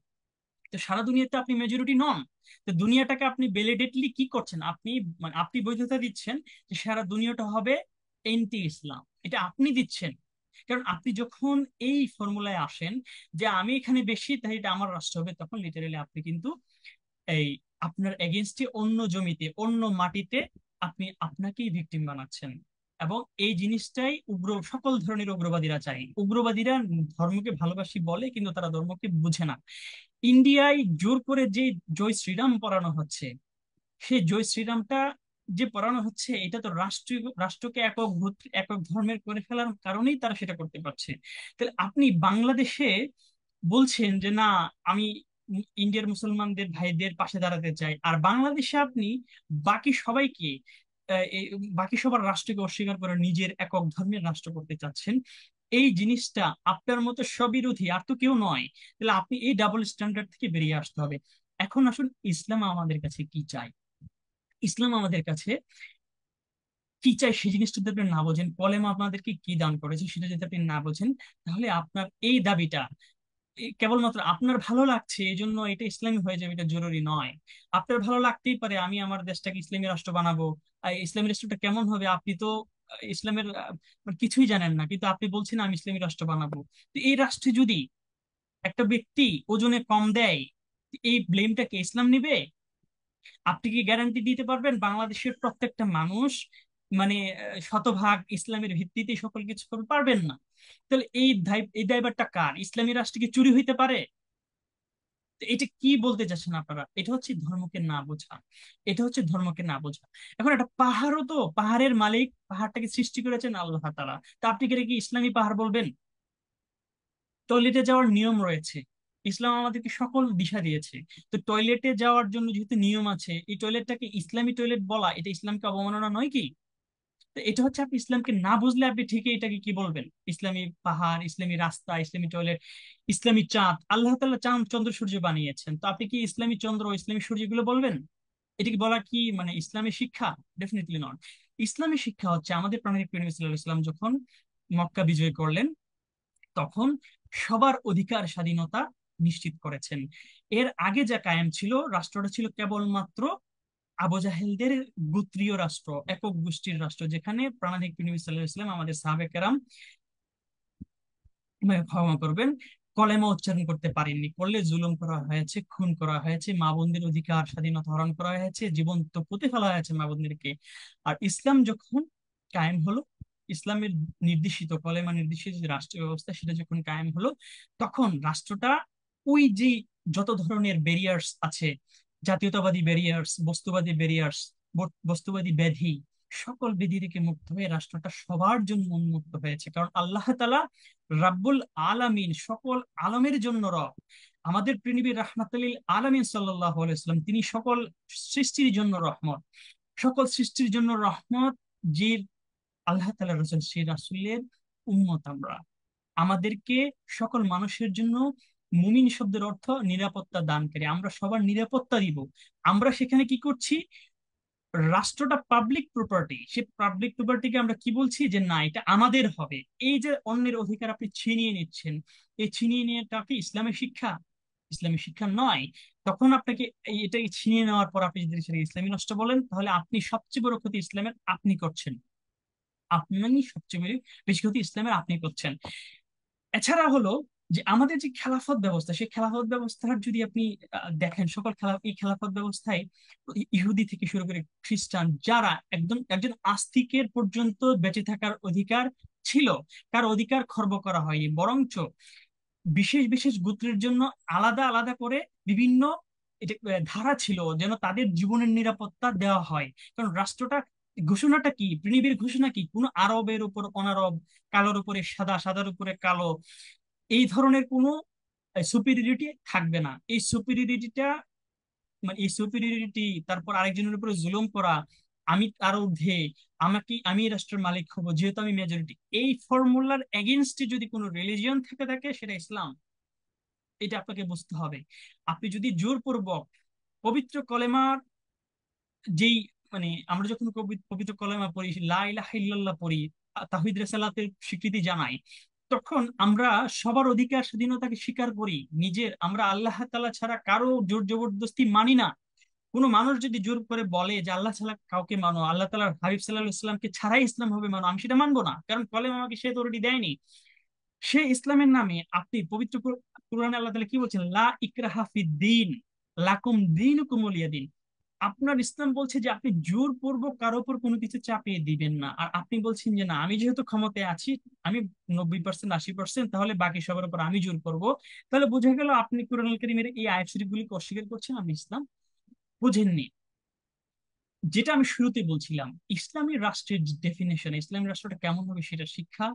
তো সারা দুনিয়াতে আপনি মেজরিটি নন। তো দুনিয়াটাকে আপনি ভ্যালিডেটলি কি করছেন? আপনি মানে আপনি বৈধতা দিচ্ছেন যে সারা দুনিয়াটা হবে এন্টি ইসলাম, এটা আপনি দিচ্ছেন। কারণ আপনি যখন এই ফর্মুলায় আসেন যে আমি এখানে বেশি, তাই এটা আমার রাষ্ট্র হবে, তখন লিটারেলি আপনি কিন্তু এই আপনার এগেনস্টে অন্য জমিতে, অন্য মাটিতে আপনি আপনাকেই ভিকটিম বানাচ্ছেন। এবং এই জিনিসটাই সকল ধরনের উগ্রবাদীরা চায়। উগ্রবাদীরা ধর্মকে ভালোবাসি বলে, কিন্তু তারা ধর্মকে বুঝে না। ইন্ডিয়ায় জোর করে যে জয় শ্রীরাম পড়ানো হচ্ছে, সেই জয় শ্রীরামটা যে পড়ানো হচ্ছে, এটা তো রাষ্ট্রকে একক ধর্মের করে ফেলার কারণেই তারা সেটা করতে পারছে। তাহলে আপনি বাংলাদেশে বলছেন যে না, আমি ইন্ডিয়ার মুসলমানদের ভাইদের পাশে দাঁড়াতে চাই, আর বাংলাদেশে আপনি বাকি সবাইকে, বাকি সবার রাষ্ট্রকে অস্বীকার করে নিজের একক ধর্মের রাষ্ট্র করতে চাচ্ছেন। এই জিনিসটা আপনার মতো স্ববিরোধী আর তো কেউ নয়। তাহলে আপনি এই ডাবল স্ট্যান্ডার্ড থেকে বেরিয়ে আসতে হবে। এখন আসুন, ইসলাম আমাদের কাছে কি চাই। ইসলাম আমাদের কাছে কি চাই সেই জিনিসটা যদি আপনি না বোঝেন, কলেমা আপনাদেরকে কি দান করেছে সেটা যদি আপনি না বোঝেন, তাহলে আপনার এই দাবিটা কেবলমাত্র আপনার ভালো লাগছে এই জন্য এটা ইসলামী হয়ে যাবে, এটা জরুরি নয়। আপনার ভালো লাগতেই পারে আমি আমার দেশটাকে ইসলামী রাষ্ট্র বানাবো। ইসলামী রাষ্ট্রটা কেমন হবে? আপনি তো ইসলামের মানে কিছুই জানেন না, কিন্তু আপনি বলছেন আমি ইসলামী রাষ্ট্র বানাবো। তো এই রাষ্ট্রে যদি একটা ব্যক্তি ওজনে কম দেয়, এই ব্লেমটাকে ইসলাম নিবে? আপনি কি গ্যারান্টি দিতে পারবেন বাংলাদেশের প্রত্যেকটা মানুষ মানে শতভাগ ইসলামের ভিত্তিতে সকল কিছু করতে পারবেন না? তাহলে এই দায়ভারটা কার? ইসলামী রাষ্ট্র কি চুরি হইতে পারে? তো এটা কি বলতে চাচ্ছেন আপনারা? এটা হচ্ছে ধর্মকে না বোঝা। এটা হচ্ছে ধর্মকে না বোঝা। এখন একটা পাহাড়ও তো, পাহাড়ের মালিক, পাহাড়টাকে সৃষ্টি করেছেন আল্লাহ তাআলা। তা আপনি কি এটাকে ইসলামী পাহাড় বলবেন? টয়লেটে যাওয়ার নিয়ম রয়েছে, ইসলাম আমাদেরকে সকল দিশা দিয়েছে। তো টয়লেটে যাওয়ার জন্য যেহেতু নিয়ম আছে, এই টয়লেটটাকে ইসলামী টয়লেট বলা, এটা ইসলামকে অবমাননা নয় কি? তো এটা হচ্ছে, আপনি ইসলামকে না বুঝলে আপনি ঠিকই এটাকে কি বলবেন? ইসলামী পাহাড়, ইসলামী রাস্তা, ইসলামী টয়লেট, ইসলামী চাঁদ। আল্লাহ তাআলা চাঁদ চন্দ্র সূর্য বানিয়েছেন, তো আপনি কি ইসলামী চন্দ্র ইসলামী সূর্য গুলো বলবেন? এটা কি বলা কি মানে ইসলামী শিক্ষা? Definitely not. ইসলামী শিক্ষা হচ্ছে আমাদের প্রাণীর প্রেমী সাল্লাল্লাহু আলাইহি ওয়াসাল্লাম যখন মক্কা বিজয় করলেন, তখন সবার অধিকার স্বাধীনতা নিশ্চিত করেছেন। এর আগে যা কায়েম ছিল, রাষ্ট্রটা ছিল কেবলমাত্র আবু জাহেলদের গোত্রীয় রাষ্ট্র, একক গোষ্ঠীর রাষ্ট্র, যেখানে প্রাণাধিক নবী সাল্লাল্লাহু আলাইহি ওয়াসাল্লাম, আমাদের সাহাবে কেরাম, ক্ষমা করবেন, কলেমা উচ্চারণ করতে পারেননি। করলে জুলুম করা হয়েছে, খুন করা হয়েছে, মা বোনদের অধিকার স্বাধীনতা হরণ করা হয়েছে, জীবন্ত পুঁতে ফেলা হয়েছে মা বোনদেরকে। আর ইসলাম যখন কায়েম হলো, ইসলামের নির্দেশিত, কলেমা নির্দেশিত যে রাষ্ট্র ব্যবস্থা, সেটা যখন কায়েম হলো, তখন রাষ্ট্রটা ওই যে যত ধরনের ব্যারিয়ার্স আছে, জাতীয়তাবাদী ব্যারিয়ার্স, বস্তুবাদী ব্যারিয়ার্স, বস্তুবাদী ব্যাধি, সকল ব্যাধি থেকে মুক্ত হয়ে রাষ্ট্রটা সবার জন্য উন্মুক্ত হয়েছে। কারণ আল্লাহ তাআলা রাব্বুল আলামিন, সকল আলমের জন্য রব। আমাদের পৃথিবীর রাহমাতুল আলামিন সাল্লাল্লাহু আলাইহি ওয়াসাল্লাম, তিনি সকল সৃষ্টির জন্য রহমত, সকল সৃষ্টির জন্য রহমত। যে আল্লাহ তাআলা রাসূল, সেই রাসূলের উম্মত আমরা। আমাদেরকে সকল মানুষের জন্য, মুমিন শব্দের অর্থ নিরাপত্তা দানকারী, আমরা সবার নিরাপত্তা দিব। আমরা সেখানে কি করছি? রাষ্ট্রটা পাবলিক প্রপার্টি, সে পাবলিক প্রপার্টিকে আমরা কি বলছি? যে না, এটা আমাদের হবে। এই যে অন্যের অধিকার আপনি ছিনিয়ে নিচ্ছেন, এই ছিনিয়ে নেওয়াটা কি ইসলামের শিক্ষা? ইসলামের শিক্ষা নয়। তখন আপনাকে এটাকে ছিনিয়ে নেওয়ার পর আপনি যদি সেটাকে ইসলামী নষ্ট বলেন, তাহলে আপনি সবচেয়ে বড় ক্ষতি ইসলামের আপনি করছেন। আপনি সবচেয়ে বেশি ক্ষতি ইসলামের আপনি করছেন। এছাড়া হলো যে আমাদের যে খেলাফত ব্যবস্থা, সেই খেলাফত ব্যবস্থার যদি আপনি দেখেন, সকল এই খেলাফত ব্যবস্থায় ইহুদি থেকে শুরু করে খ্রিস্টান, যারা একদম একজন আস্তিকের পর্যন্ত বেঁচে থাকার অধিকার ছিল, তার অধিকার খর্ব করা হয়নি, বরঞ্চ বিশেষ বিশেষ গোত্রের জন্য আলাদা আলাদা করে বিভিন্ন এটা ধারা ছিল, যেন তাদের জীবনের নিরাপত্তা দেওয়া হয়। কারণ রাষ্ট্রটা, ঘোষণাটা কি, পৃথিবীর ঘোষণা কি? কোনো আরবের উপর অনারব, কালোর উপরে সাদা, সাদার উপরে কালো, এই ধরনের কোনো সুপিরিয়রিটি থাকবে না। এই সুপিরিয়রিটিটা, মানে এই সুপিরিয়রিটি, তারপর আরেকজনের উপরে জুলুম করা, আমি তার ঊর্ধ্বে, আমি এই রাষ্ট্রের মালিক হব যেহেতু আমি মেজরিটি, এই ফর্মুলার এগেনস্টে যদি কোনো রিলিজিয়ন থেকে থাকে, সেটা ইসলাম। এটা আপনাকে বুঝতে হবে। আপনি যদি জোরপূর্বক পবিত্র কলেমার যেই, মানে আমরা যখন পবিত্র কলেমা পড়ি, লা ইলাহা ইল্লাল্লাহ পড়ি, তাওহীদ রিসালাতের স্বীকৃতি জানাই, তখন আমরা সবার অধিকার স্বাধীনতাকে স্বীকার করি। নিজের, আমরা আল্লাহ তাআলা ছাড়া কারো জোর জবরদস্তি মানি না। কোনো মানুষ যদি জোর করে বলে যে আল্লাহ ছাড়া কাউকে মানো, আল্লাহ তাআলার হাবিব সাল্লাল্লাহু আলাইহি ইসলামকে ছাড়াই ইসলাম হবে মানো, আমি সেটা মানবো না, কারণ কলেমা আমাকে সে অথরিটি দেয়নি। সে ইসলামের নামে, আপনি পবিত্র কোরআনে আল্লাহ তাআলা কি বলছেন? লা ইকরাহা ফিদ্দিন, লাকুম দীনুকুম ওয়ালিয়া দিন। আপনার ইসলাম বলছে যে আপনি জোরপূর্বক কারো উপর কোনো কিছু চাপিয়ে দিবেন না। আর আপনি বলছেন যে না, আমি যেহেতু ক্ষমতায় আছি, আমি 90% 80%, তাহলে বাকি সবার উপর আমি জোর করব। তাহলে বোঝা গেল আপনি কোরআনুল কারীমের এই আয়াত শরীফগুলিকে অস্বীকার করছেন, আপনি ইসলাম বুঝেননি। যেটা আমি শুরুতে বলছিলাম, ইসলামী রাষ্ট্রের ডেফিনেশন, ইসলামী রাষ্ট্রটা কেমন হবে সেটা শিক্ষা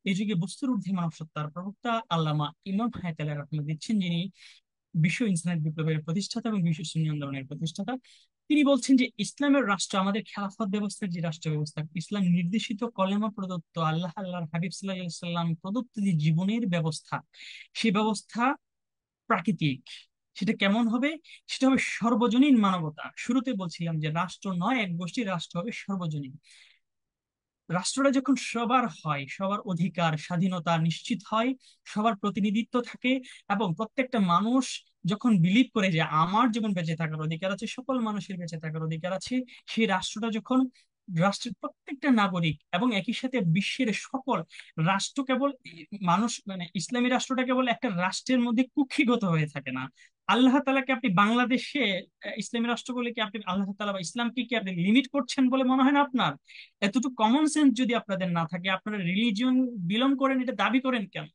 এই যুগে বস্তুর ঊর্ধ্বে মানব সত্তার প্রবক্তা আল্লামা ইমাম হায়াত আলী রাহমাতুল্লাহ দিচ্ছেন, যিনি বিশ্ব ইনসানিয়ত বিপ্লবের প্রতিষ্ঠাতা এবং বিশ্ব সুন্নি আন্দোলনের প্রতিষ্ঠাতা। তিনি বলছেন যে ইসলামের রাষ্ট্র, আমাদের খেলাফত ব্যবস্থার যে রাষ্ট্র ব্যবস্থা, ইসলাম নির্দেশিত, কলেমা প্রদত্ত, আল্লাহর হাবিব সাল্লাল্লাহু আলাইহি সাল্লাম প্রদত্ত যে জীবনের ব্যবস্থা, সেই ব্যবস্থা প্রাকৃতিক। সেটা কেমন হবে? সেটা হবে সর্বজনীন মানবতা। শুরুতে বলছিলাম যে রাষ্ট্র নয় এক গোষ্ঠী, রাষ্ট্র হবে সর্বজনীন। রাষ্ট্রটা যখন সবার হয়, সবার অধিকার স্বাধীনতা নিশ্চিত হয়, সবার প্রতিনিধিত্ব থাকে, এবং প্রত্যেকটা মানুষ যখন বিলিভ করে যে আমার জীবন বেঁচে থাকার অধিকার আছে, সকল মানুষের বেঁচে থাকার অধিকার আছে, সেই রাষ্ট্রটা যখন, রাষ্ট্রের প্রত্যেকটা নাগরিক এবং একই সাথে বিশ্বের সকল রাষ্ট্র, কেবল মানুষ, মানে ইসলামী রাষ্ট্রটা কেবল একটা রাষ্ট্রের মধ্যে কুক্ষিগত হয়ে থাকে না। আল্লাহ তাআলাকে আপনি বাংলাদেশে ইসলামী রাষ্ট্র বলে কি আপনি আল্লাহ তাআলা বা ইসলামকে কি আপনি লিমিট করছেন বলে মনে হয় না আপনার? এতটুকু কমন সেন্স যদি আপনাদের না থাকে, আপনারা রিলিজিয়ন বিলং করেন এটা দাবি করেন কেন?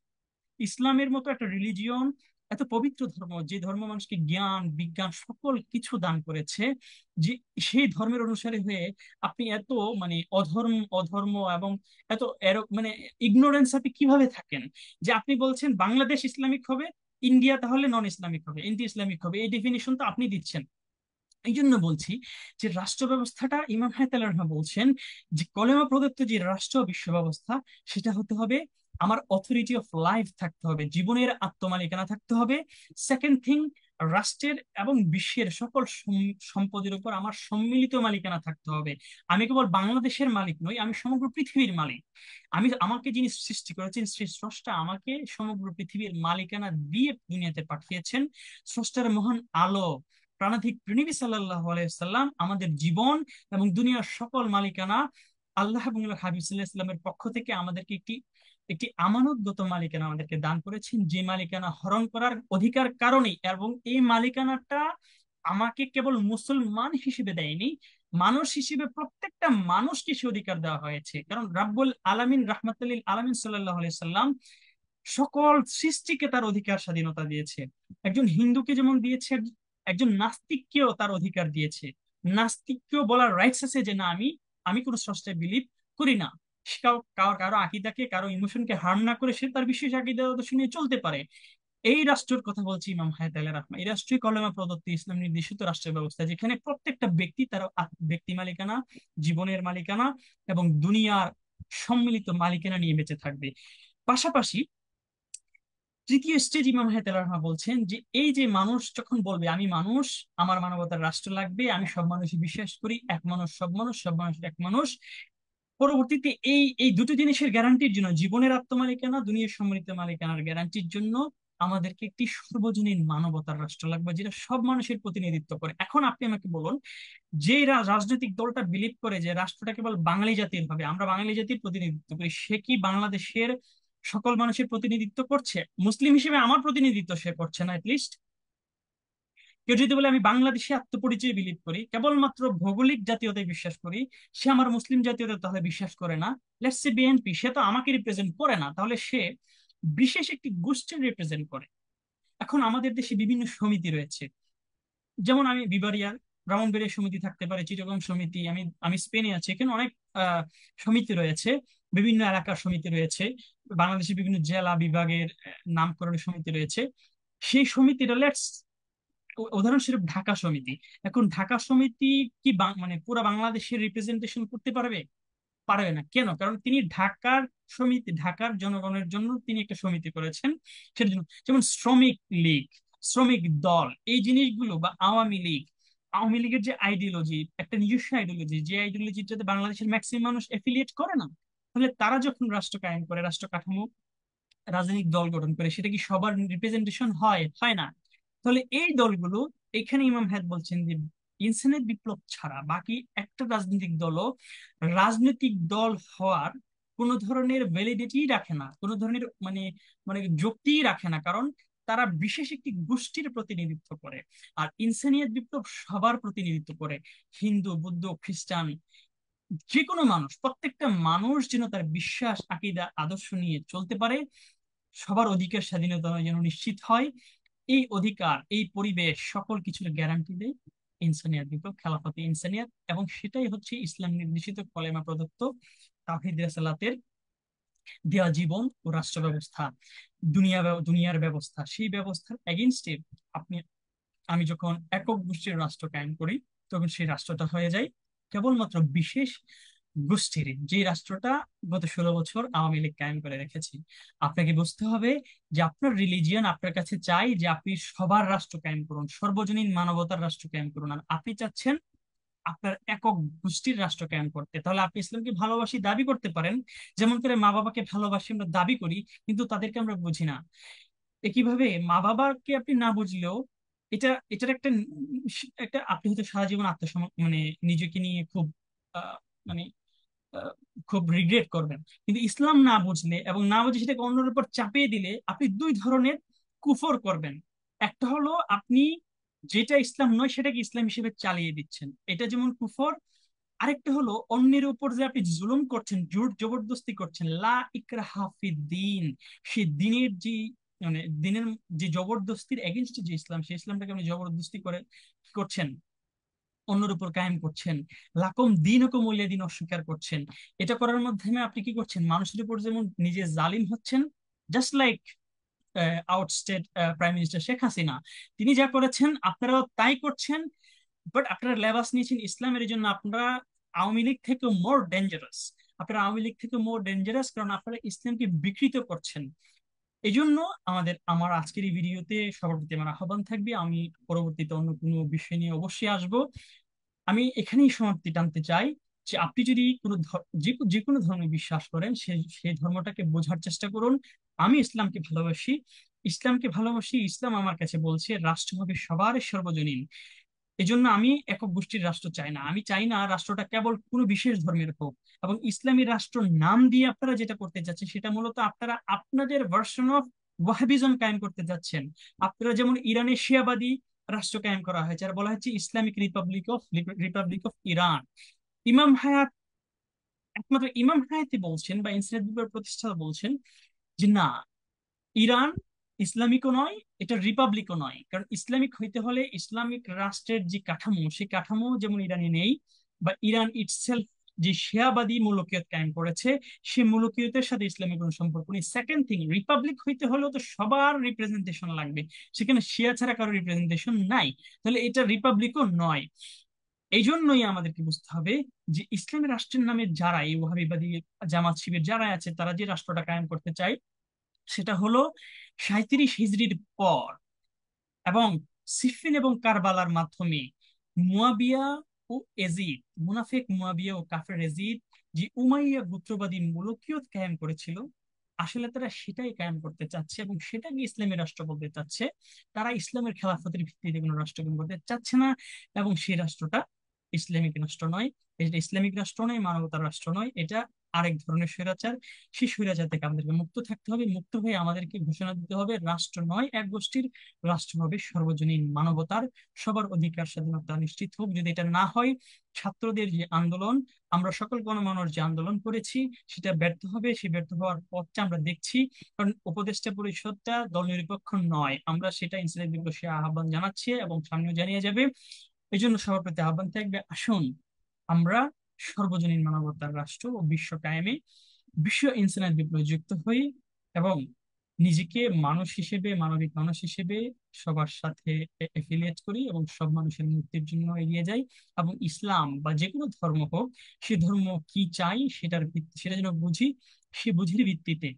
ইসলামের মতো একটা রিলিজিয়ন, এত পবিত্র ধর্ম, যে ধর্ম মানুষকে জ্ঞান বিজ্ঞান সকল কিছু দান করেছে, যে সেই ধর্মের অনুসারী হয়ে আপনি এত, মানে অধর্ম অধর্ম এবং এত মানে ইগনোরেন্স আপনি কিভাবে থাকেন? যে আপনি বলছেন বাংলাদেশ ইসলামিক হবে, ইন্ডিয়া তাহলে নন ইসলামিক হবে, এন্টি ইসলামিক হবে, এই ডেফিনিশন তো আপনি দিচ্ছেন। এই জন্য বলছি যে রাষ্ট্র ব্যবস্থাটা, ইমাম হায়দার বলছেন যে কলেমা প্রদত্ত যে রাষ্ট্র বিশ্ব ব্যবস্থা, সেটা হতে হবে, আমার অথরিটি অফ লাইফ থাকতে হবে, জীবনের আত্মমালিকানা থাকতে হবে। সেকেন্ড থিং, রাষ্ট্রের এবং বিশ্বের সকল সম্পদের উপর আমার সম্মিলিত মালিকানা থাকতে হবে। আমি কেবল বাংলাদেশের মালিক নই, আমি সমগ্র পৃথিবীর মালিক। আমাকে যিনি সৃষ্টি করেছেন, সেই স্রষ্টা আমাকে সমগ্র পৃথিবীর মালিকানা দিয়ে দুনিয়াতে পাঠিয়েছেন। স্রষ্টার মহান আলো প্রাণাধিক নবী সাল্লাল্লাহু আলাইহি সাল্লাম আমাদের জীবন এবং দুনিয়ার সকল মালিকানা আল্লাহ এবং হাবিব সাল্লাল্লাহু আলাইহি সাল্লামের পক্ষ থেকে আমাদেরকে একটি একটি আমানতগত মালিকানা আমাদেরকে দান করেছেন, যে মালিকানা হরণ করার অধিকার কারণেই, এবং এই মালিকানাটা আমাকে কেবল মুসলমান হিসেবে দেয়নি, মানুষ হিসেবে প্রত্যেকটা মানুষকে সে অধিকার দেওয়া হয়েছে। কারণ রাব্বুল আলামিন রাহমাতুল লিল আলামিন সাল্লাল্লাহু আলাইহি সাল্লাম সকল সৃষ্টিকে তার অধিকার স্বাধীনতা দিয়েছে। একজন হিন্দুকে যেমন দিয়েছে, একজন নাস্তিককেও তার অধিকার দিয়েছে। নাস্তিককেও বলার রাইটস আছে যে না, আমি আমি কোনো স্রষ্টায় বিলিভ করি না। সে কারো কারো আকিদাকে, কারো ইমোশনকে হার্ম না করে সে তার বিশেষ আকিদা শুনিয়ে চলতে পারে। এই রাষ্ট্রের কথা বলছি ইমাম হায়াত আলাইহির রহমা, এই রাষ্ট্রই কলেমা প্রদত্ত ইসলাম নির্দেশিত রাষ্ট্র ব্যবস্থা, যেখানে প্রত্যেকটা ব্যক্তি তার ব্যক্তি মালিকানা, জীবনের মালিকানা এবং দুনিয়ার সম্মিলিত মালিকানা নিয়ে বেঁচে থাকবে। পাশাপাশি তৃতীয় স্টেজ ইমাম হায়দার রহমা বলছেন যে এই যে মানুষ যখন বলবে আমি মানুষ, আমার মানবতার রাষ্ট্র লাগবে, আমি সব মানুষই বিশ্বাস করি, এক মানুষ সব মানুষ, সব মানুষ এক মানুষ, পরবর্তীতে এই এই দুটো জিনিসের গ্যারান্টির জন্য, জীবনের আত্মমালিকানা, দুনিয়ার সম্মিলিত মালিকানার গ্যারান্টির জন্য আমাদেরকে একটি সর্বজনীন মানবতার রাষ্ট্র লাগবে, যেটা সব মানুষের প্রতিনিধিত্ব করে। এখন আপনি আমাকে বলুন, যে রাজনৈতিক দলটা বিলিভ করে যে রাষ্ট্রটা কেবল বাঙালি জাতির হবে, আমরা বাঙালি জাতির প্রতিনিধিত্ব করি, সে কি বাংলাদেশের সকল মানুষের প্রতিনিধিত্ব করছে? মুসলিম হিসেবে আমার প্রতিনিধিত্ব সে করছে না। লিস্ট কেউ যদি বলে আমি বাংলাদেশি আত্মপরিচয় বিলিভ করি, কেবলমাত্র ভৌগোলিক জাতীয়তায় বিশ্বাস করি, সে আমার মুসলিম জাতীয়তা তাহলে বিশ্বাস করে না। লেটস সে বিএনপি, সে তো আমাকে রিপ্রেজেন্ট করে না, তাহলে সে বিশেষ একটি গোষ্ঠীর রিপ্রেজেন্ট করে। এখন আমাদের দেশে বিভিন্ন সমিতি রয়েছে, যেমন আমি বিবারিয়ার, ব্রাহ্মণবাড়িয়া সমিতি থাকতে পারে, চিটাগং সমিতি, আমি আমি স্পেনে আছি, এখানে অনেক সমিতি রয়েছে, বিভিন্ন এলাকার সমিতি রয়েছে, বাংলাদেশের বিভিন্ন জেলা বিভাগের নামকরণের সমিতি রয়েছে। সেই সমিতিটা লেটস উদাহরণস্বরূপ ঢাকা সমিতি। এখন ঢাকা সমিতি কি মানে পুরা বাংলাদেশের রিপ্রেজেন্টেশন করতে পারবে? পারবে না। কেন? কারণ তিনি ঢাকার সমিতি, ঢাকার জনগণের জন্য তিনি একটা সমিতি করেছেন। সেটার জন্য যেমন শ্রমিক লীগ, শ্রমিক দল, এই জিনিসগুলো, বা আওয়ামী লীগ, আওয়ামী লীগের যে আইডিওলজি, একটা নিজস্ব আইডিওলজি, যে আইডিওলজির বাংলাদেশের ম্যাক্সিমাম মানুষ এফিলিয়েট করে না, তাহলে তারা যখন রাষ্ট্র কায়েম করে, রাষ্ট্র কাঠামো, রাজনৈতিক দল গঠন করে, সেটা কি সবার রিপ্রেজেন্টেশন হয়? হয় না। তাহলে এই দলগুলো, এখানে ইমাম হায়াত বলছেন যে ইনসানের বিপ্লব ছাড়া বাকি একটা রাজনৈতিক দলও রাজনৈতিক দল হওয়ার কোন ধরনের ভ্যালিডিটি রাখে না, কোন ধরনের মানে মানে যুক্তি রাখে না, কারণ তারা বিশেষ একটি গোষ্ঠীর প্রতিনিধিত্ব করে। আর ইনসানিয়াত বিপ্লব সবার প্রতিনিধিত্ব করে, হিন্দু, বৌদ্ধ, খ্রিস্টান, যে কোনো মানুষ, প্রত্যেকটা মানুষ যেন তার বিশ্বাস, আকীদা, আদর্শ নিয়ে চলতে পারে, সবার অধিকার স্বাধীনতা যেন নিশ্চিত হয়। এই অধিকার, এই পরিবেশ, সকল কিছুর গ্যারান্টি দেয় ইনসানিয়াত বিপ্লব, খেলাফতে ইনসানিয়াত, এবং সেটাই হচ্ছে ইসলাম নির্দেশিত কলেমা প্রদত্ত তাওহীদ রিসালাতের দেওয়া জীবন ও রাষ্ট্র ব্যবস্থা, দুনিয়ার ব্যবস্থা। সেই ব্যবস্থার এগেনস্টে আপনি আমি যখন একক গোষ্ঠীর রাষ্ট্র কায়েম করি, তখন সেই রাষ্ট্রটা হয়ে যায় কেবলমাত্র বিশেষ গোষ্ঠীর, যে রাষ্ট্রটা গত 16 বছর আওয়ামী লীগ কায়েম করে রেখেছে। আপনাকে বুঝতে হবে যে আপনার রিলিজিয়ন আপনার কাছে চাই যে আপনি সবার রাষ্ট্র কায়েম করুন, সর্বজনীন মানবতার রাষ্ট্র কায়েম করুন, আর আপনি চাচ্ছেন আপনার একক গোষ্ঠীর রাষ্ট্র কায়েম করতে। তাহলে আপনি ইসলামকে ভালোবাসি দাবি করতে পারেন, যেমন করে মা বাবাকে ভালোবাসি আমরা দাবি করি, কিন্তু তাদেরকে আমরা বুঝি না। একইভাবে মা বাবাকে আপনি না বুঝলেও, এটার একটা একটা আপনি হয়তো সারা জীবন মানে নিজেকে নিয়ে খুব আহ, মানে আহ, খুব রিগ্রেট করবেন। কিন্তু ইসলাম না বুঝলে এবং না বুঝে সেটাকে অন্যের উপর চাপিয়ে দিলে আপনি দুই ধরনের কুফর করবেন। একটা হলো আপনি যেটা ইসলাম নয় সেটাকে ইসলাম হিসেবে চালিয়ে দিচ্ছেন, এটা যেমন কুফর। আরেকটা হলো অন্যের উপর যে আপনি জুলুম করছেন, জোর জবরদস্তি করছেন, লা ইকরাহা ফিদ্দিন, সে দিনের যে দিনের যে জবরদস্তির এগেনস্টে যে ইসলাম, সেই ইসলামটাকে আপনি জবরদস্তি করে কি করছেন? অন্যের উপর কায়েম করছেন। লাকুম দীনুকুম ওয়ালিয়া দিন অস্বীকার করছেন। এটা করার মাধ্যমে আপনি কি করছেন? মানুষের উপর যেমন নিজে জালিম হচ্ছেন, just like আউটস্টেট prime minister Sheikh Hasina, তিনি যা করেছেন আপনারাও তাই করছেন। বাট আপনারা লেবাস নিয়েছেন ইসলামের, এই জন্য আপনারা আওয়ামী লীগ থেকে মোর ডেঞ্জারাস। আপনারা আওয়ামী লীগ থেকে মোর ডেঞ্জারাস, কারণ আপনারা ইসলামকে বিকৃত করছেন। এই জন্য আমার আজকের এই ভিডিওতে সবার প্রতি আমার আহ্বান থাকবে, আমি পরবর্তীতে অন্য কোনো বিষয় নিয়ে অবশ্যই আসবো। আমি এখানেই সমাপ্তি টানতে চাই যে আপনি যদি কোনো যে কোনো ধর্মে বিশ্বাস করেন, সেই ধর্মটাকে বোঝার চেষ্টা করুন। আমি ইসলামকে ভালোবাসি, ইসলাম আমার কাছে বলছে রাষ্ট্র হবে সবার সর্বজনীন। এই জন্য আমি একক গোষ্ঠীর রাষ্ট্র চাই না, আমি চাই না রাষ্ট্রটা কেবল কোনো বিশেষ ধর্মের হোক। এবং ইসলামী রাষ্ট্র নাম দিয়ে আপনারা যেটা করতে যাচ্ছেন সেটা মূলত আপনারা আপনাদের ভার্সন অফ ওয়াহাবিজম কায়েম করতে যাচ্ছেন। আপনারা যেমন ইরানে শিয়াবাদী রাষ্ট্র কায়েম করা হয়েছে আর বলা হচ্ছে ইসলামিক রিপাবলিক অফ ইরান। ইমাম হায়াত, একমাত্র ইমাম হায়াতি বলছেন বা ইনসানিয়ত বিপ্লবের প্রতিষ্ঠাতা বলছেন যে না, ইরান ইসলামিকও নয়, এটা রিপাবলিকও নয়। কারণ ইসলামিক হইতে হলে ইসলামিক রাষ্ট্রের যে কাঠামো, সেই কাঠামো যেমন ইরানে নেই, বা ইরান ইটসেলফ যে শিয়াবাদী মুলুকিয়ত কায়েম করেছে, সেই মুলুকিয়তের সাথে ইসলামের কোনো সম্পর্ক নেই। সেকেন্ড থিং, রিপাবলিক হইতে হলেও তো সবার রিপ্রেজেন্টেশন লাগবে, সেখানে শিয়া ছাড়া কারো রিপ্রেজেন্টেশন নাই, তাহলে এটা রিপাবলিকও নয়। এই জন্যই আমাদেরকে বুঝতে হবে যে ইসলামী রাষ্ট্রের নামে যারা এই ওয়াহাবিবাদী জামাত শিবির যারা আছে, তারা যে রাষ্ট্রটা কায়েম করতে চায় সেটা হলো 37 হিজরির পর, এবং সিফিন এবং কারবালার মাধ্যমে মুয়াবিয়া ও এজিদ, মুনাফিক মুয়াবিয়া ও কাফের এজিদ যে উমাইয়া গোত্রবাদী মুলুকিয়ত কায়েম করেছিল, আসলে তারা সেটাই কায়েম করতে চাচ্ছে এবং সেটাকে ইসলামী রাষ্ট্র বলতে চাচ্ছে। তারা ইসলামের খেলাফতের ভিত্তিতে কোনো রাষ্ট্র কায়েম করতে চাচ্ছে না, এবং সেই রাষ্ট্রটা ইসলামিক রাষ্ট্র নয়। এটা ইসলামিক রাষ্ট্র নয়, মানবতার রাষ্ট্র নয়, এটা আরেক ধরনের স্বৈরাচার। সেই স্বৈরাচার থেকে আমাদেরকে মুক্ত থাকতে হবে, মুক্ত হয়ে আমাদেরকে ঘোষণা দিতে হবে রাষ্ট্র নয় এক গোষ্ঠীর, রাষ্ট্র হবে সর্বজনীন মানবতার, সবার অধিকার স্বাধীনতা নিশ্চিত হোক। যদি এটা না হয়, ছাত্রদের যে আন্দোলন, আমরা সকল গণমানুষ যে আন্দোলন করেছি, সেটা ব্যর্থ হবে। সেই ব্যর্থ হওয়ার পথটা আমরা দেখছি, কারণ উপদেষ্টা পরিষদটা দল নিরপেক্ষ নয়। আমরা সেটা ইনসানিয়ত দিবসে আহ্বান জানাচ্ছি এবং সামনেও জানিয়ে যাবে। এই জন্য সবার প্রতি আহ্বান থাকবে, আসুন আমরা সর্বজনীন মানবতার রাষ্ট্র ও বিশ্ব কায়েমে, বিশ্ব ইনসানিয়ত বিপ্লবে যুক্ত হই, এবং নিজেকে মানুষ হিসেবে, মানবিক মানুষ হিসেবে সবার সাথে এফিলিয়েট করি, এবং সব মানুষের মুক্তির জন্য এগিয়ে যাই। এবং ইসলাম বা যে কোনো ধর্ম হোক, সে ধর্ম কি চাই সেটা যেন বুঝি। সে বুঝির ভিত্তিতে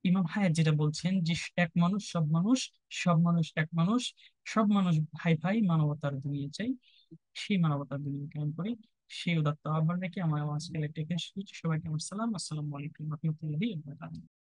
ইমাম হায়াত যেটা বলছেন যে এক মানুষ সব মানুষ, সব মানুষ এক মানুষ, সব মানুষ ভাই ভাই, মানবতার দুনিয়া চাই, সেই মানবতার দুনিয়া কেমন করি, সেই উদাত্ত আহ্বান রেখে আমার আজকের একটা শেষ করছি। সবাইকে আমার সালাম, আসসালামু আলাইকুম রহমতুল্লাহি ওয়া বারাকাতুহু।